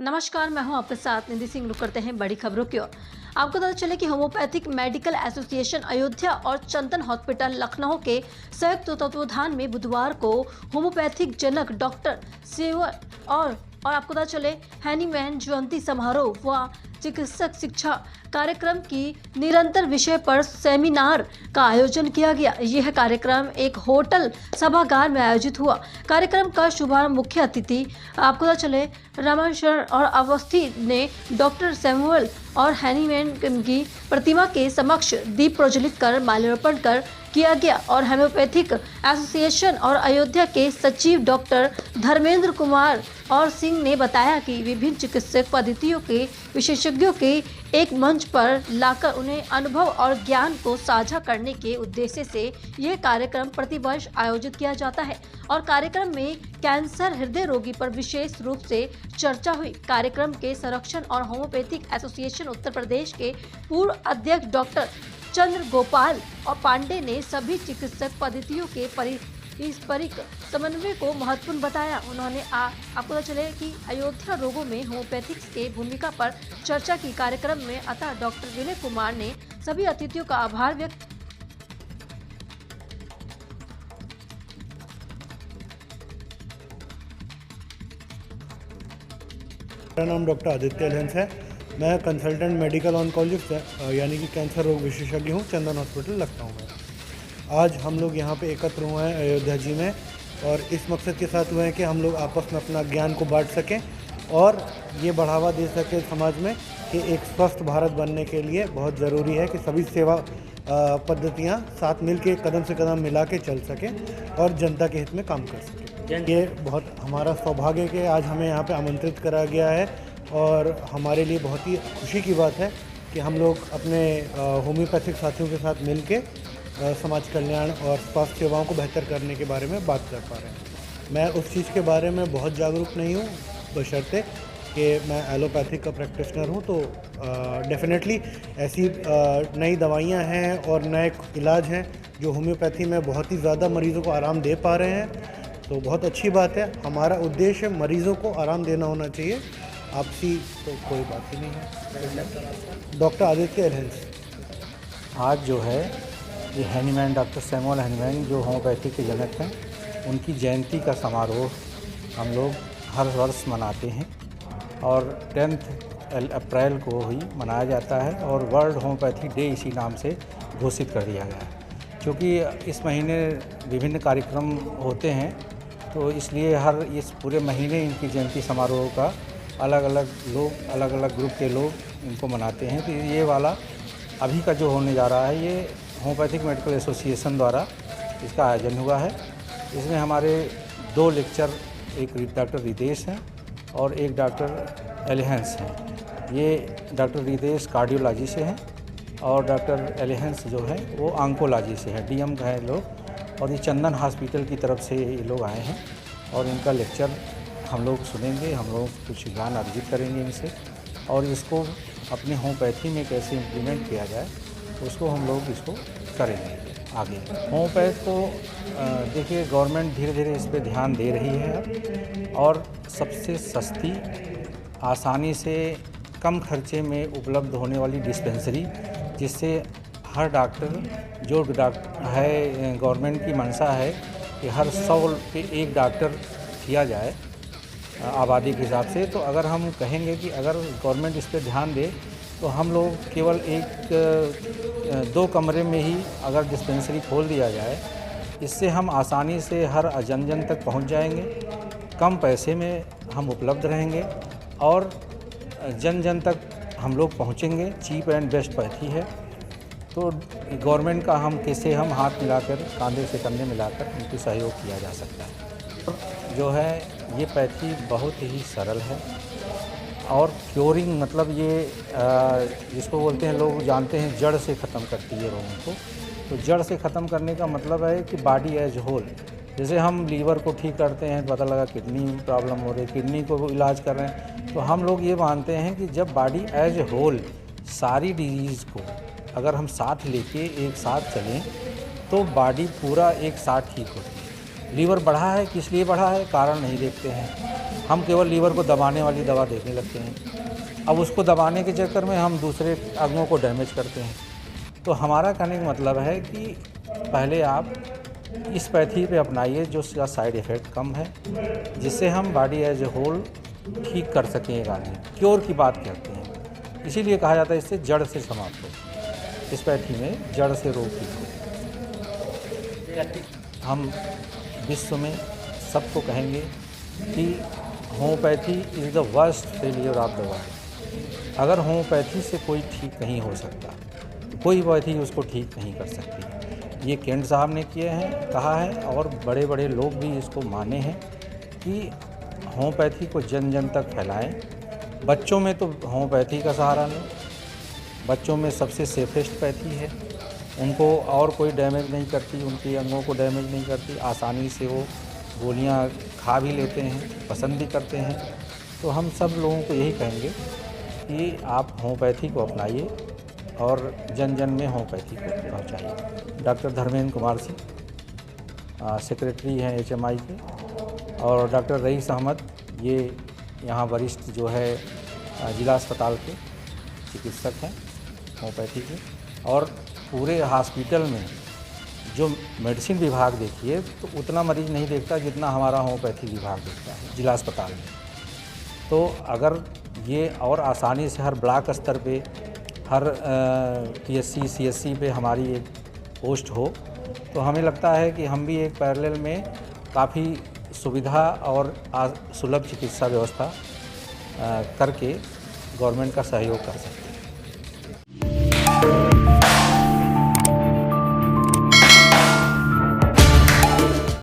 नमस्कार, मैं हूं आपके साथ निधि सिंह। रुक करते हैं बड़ी खबरों की ओर। आपको पता चले कि होम्योपैथिक मेडिकल एसोसिएशन अयोध्या और चंदन हॉस्पिटल लखनऊ के संयुक्त तत्वावधान में बुधवार को होम्योपैथिक जनक डॉक्टर सेवर और आपको पता चले हैनीमैन जयंती समारोह व चिकित्सक शिक्षा कार्यक्रम की निरंतर विषय पर सेमिनार का आयोजन किया गया। यह कार्यक्रम एक होटल सभागार में आयोजित हुआ। कार्यक्रम का शुभारंभ मुख्य अतिथि आपको पता चले रमन शरण और अवस्थी ने डॉक्टर सैमुअल और हैनीमैन की प्रतिमा के समक्ष दीप प्रज्वलित कर माल्यार्पण कर किया गया और होम्योपैथिक एसोसिएशन और अयोध्या के सचिव डॉक्टर धर्मेंद्र कुमार और सिंह ने बताया कि विभिन्न चिकित्सक पद्धतियों के विशेषज्ञों के एक मंच पर लाकर उन्हें अनुभव और ज्ञान को साझा करने के उद्देश्य से यह कार्यक्रम प्रतिवर्ष आयोजित किया जाता है और कार्यक्रम में कैंसर हृदय रोगी पर विशेष रूप से चर्चा हुई। कार्यक्रम के संरक्षण और होम्योपैथिक एसोसिएशन उत्तर प्रदेश के पूर्व अध्यक्ष डॉक्टर चंद्र गोपाल और पांडे ने सभी चिकित्सक पद्धतियों के पारस्परिक समन्वय को महत्वपूर्ण बताया। उन्होंने आपको पता चले कि अयोध्या रोगों में होम्योपैथिक्स के भूमिका पर चर्चा की। कार्यक्रम में अतः डॉक्टर विनय कुमार ने सभी अतिथियों का आभार व्यक्त। मेरा नाम डॉक्टर आदित्य एलहंस है। मैं कंसल्टेंट मेडिकल ऑन्कोलॉजिस्ट यानी कि कैंसर रोग विशेषज्ञ हूँ चंदन हॉस्पिटल लखनऊ में। आज हम लोग यहाँ पे एकत्र हुए हैं अयोध्या जी में और इस मकसद के साथ हुए हैं कि हम लोग आपस में अपना ज्ञान को बांट सकें और ये बढ़ावा दे सकें समाज में कि एक स्वस्थ भारत बनने के लिए बहुत ज़रूरी है कि सभी सेवा पद्धतियाँ साथ मिल के कदम से कदम मिला के चल सकें और जनता के हित में काम कर सकें। ये बहुत हमारा सौभाग्य है कि आज हमें यहाँ पे आमंत्रित करा गया है और हमारे लिए बहुत ही खुशी की बात है कि हम लोग अपने होम्योपैथिक साथियों के साथ मिल के समाज कल्याण और स्वास्थ्य सेवाओं को बेहतर करने के बारे में बात कर पा रहे हैं। मैं उस चीज़ के बारे में बहुत जागरूक नहीं हूँ बशर्ते कि मैं एलोपैथिक का प्रैक्टिशनर हूँ, तो डेफिनेटली ऐसी नई दवाइयाँ हैं और नए इलाज हैं जो होम्योपैथी में बहुत ही ज़्यादा मरीज़ों को आराम दे पा रहे हैं, तो बहुत अच्छी बात है। हमारा उद्देश्य मरीज़ों को आराम देना होना चाहिए, आपसी तो कोई बात ही नहीं है। डॉक्टर आदित्य एलहंस। आज जो है ये हैनीमैन डॉक्टर सैमुअल हैनीमैन जो होम्योपैथी के जनक हैं, उनकी जयंती का समारोह हम लोग हर वर्ष मनाते हैं और 10 अप्रैल को ही मनाया जाता है और वर्ल्ड होम्योपैथी डे इसी नाम से घोषित कर दिया गया है। क्योंकि इस महीने विभिन्न कार्यक्रम होते हैं तो इसलिए हर इस पूरे महीने इनकी जयंती समारोह का अलग अलग ग्रुप के लोग इनको मनाते हैं। तो ये वाला अभी का जो होने जा रहा है ये होम्योपैथिक मेडिकल एसोसिएशन द्वारा इसका आयोजन हुआ है। इसमें हमारे 2 लेक्चर, एक डॉक्टर रितेश हैं और एक डॉक्टर एलहंस हैं। ये डॉक्टर रितेश कार्डियोलॉजी से हैं और डॉक्टर एलहंस जो है वो ऑन्कोलॉजी से है, डीएम का है लोग, और ये चंदन हॉस्पिटल की तरफ से ये लोग आए हैं और इनका लेक्चर हम लोग सुनेंगे। हम लोग कुछ ज्ञान अर्जित करेंगे इनसे और इसको अपने होम्योपैथी में कैसे इम्प्लीमेंट किया जाए उसको हम लोग इसको करेंगे आगे। होम्योपैथ को देखिए गवर्नमेंट धीरे धीरे इस पर ध्यान दे रही है और सबसे सस्ती, आसानी से कम खर्चे में उपलब्ध होने वाली डिस्पेंसरी, जिससे हर डॉक्टर जो डॉक्टर है, गवर्नमेंट की मंशा है कि हर 100 पे एक डॉक्टर किया जाए आबादी के हिसाब से। तो अगर हम कहेंगे कि अगर गवर्नमेंट इस पर ध्यान दे तो हम लोग केवल 1-2 कमरे में ही अगर डिस्पेंसरी खोल दिया जाए, इससे हम आसानी से हर जन तक पहुंच जाएंगे, कम पैसे में हम उपलब्ध रहेंगे और जन तक हम लोग पहुंचेंगे। चीप एंड बेस्ट पैथी है, तो गवर्नमेंट का हम कैसे हम हाथ मिलाकर, कांधे से कंधे मिलाकर उनकी सहयोग किया जा सकता है। जो है ये पैथी बहुत ही सरल है और क्योरिंग मतलब ये जिसको बोलते हैं, लोग जानते हैं जड़ से ख़त्म करती है रोगों को। तो जड़ से ख़त्म करने का मतलब है कि बॉडी एज होल, जैसे हम लीवर को ठीक करते हैं, पता लगा किडनी प्रॉब्लम हो रही है, किडनी को इलाज कर रहे हैं, तो हम लोग ये मानते हैं कि जब बॉडी एज होल सारी डिजीज़ को अगर हम साथ लेके एक साथ चलें तो बॉडी पूरा एक साथ ठीक होती है। लीवर बढ़ा है, किस लिए बढ़ा है, कारण नहीं देखते हैं। हम केवल लीवर को दबाने वाली दवा देने लगते हैं। अब उसको दबाने के चक्कर में हम दूसरे अंगों को डैमेज करते हैं। तो हमारा कहने का मतलब है कि पहले आप इस पैथी पे अपनाइए जो उसका साइड इफ़ेक्ट कम है, जिससे हम बॉडी एज ए होल ठीक कर सकें एक आदमी। क्योर की बात करते हैं, इसीलिए कहा जाता है इससे जड़ से समाप्त हो। इस पैथी में जड़ से रोग ठीक हो। हम विश्व में सबको कहेंगे कि homeopathy is the worst failure of the world. अगर होम्योपैथी से कोई ठीक नहीं हो सकता तो कोई पैथी उसको ठीक नहीं कर सकती। ये केंट साहब ने किए हैं, कहा है, और बड़े बड़े लोग भी इसको माने हैं कि होम्योपैथी को जन जन तक फैलाएं। बच्चों में तो होम्योपैथी का सहारा लें। बच्चों में सबसे सेफेस्ट पैथी है, उनको और कोई डैमेज नहीं करती, उनके अंगों को डैमेज नहीं करती, आसानी से वो गोलियां खा भी लेते हैं, पसंद भी करते हैं। तो हम सब लोगों को यही कहेंगे कि आप होम्योपैथी को अपनाइए और जन जन में होम्योपैथी को पहुँचाइए। डॉक्टर धर्मेंद्र कुमार सिंह सेक्रेटरी हैं HMI के, और डॉक्टर रईस अहमद ये यहाँ वरिष्ठ जो है जिला अस्पताल के चिकित्सक हैं होम्योपैथी के। और पूरे हॉस्पिटल में जो मेडिसिन विभाग देखिए तो उतना मरीज़ नहीं देखता जितना हमारा होम्योपैथी विभाग देखता है जिला अस्पताल में। तो अगर ये और आसानी से हर ब्लॉक स्तर पे, हर PSC CSC पे हमारी एक पोस्ट हो, तो हमें लगता है कि हम भी एक पैरेलल में काफ़ी सुविधा और सुलभ चिकित्सा व्यवस्था करके गवर्नमेंट का सहयोग कर सकते हैं।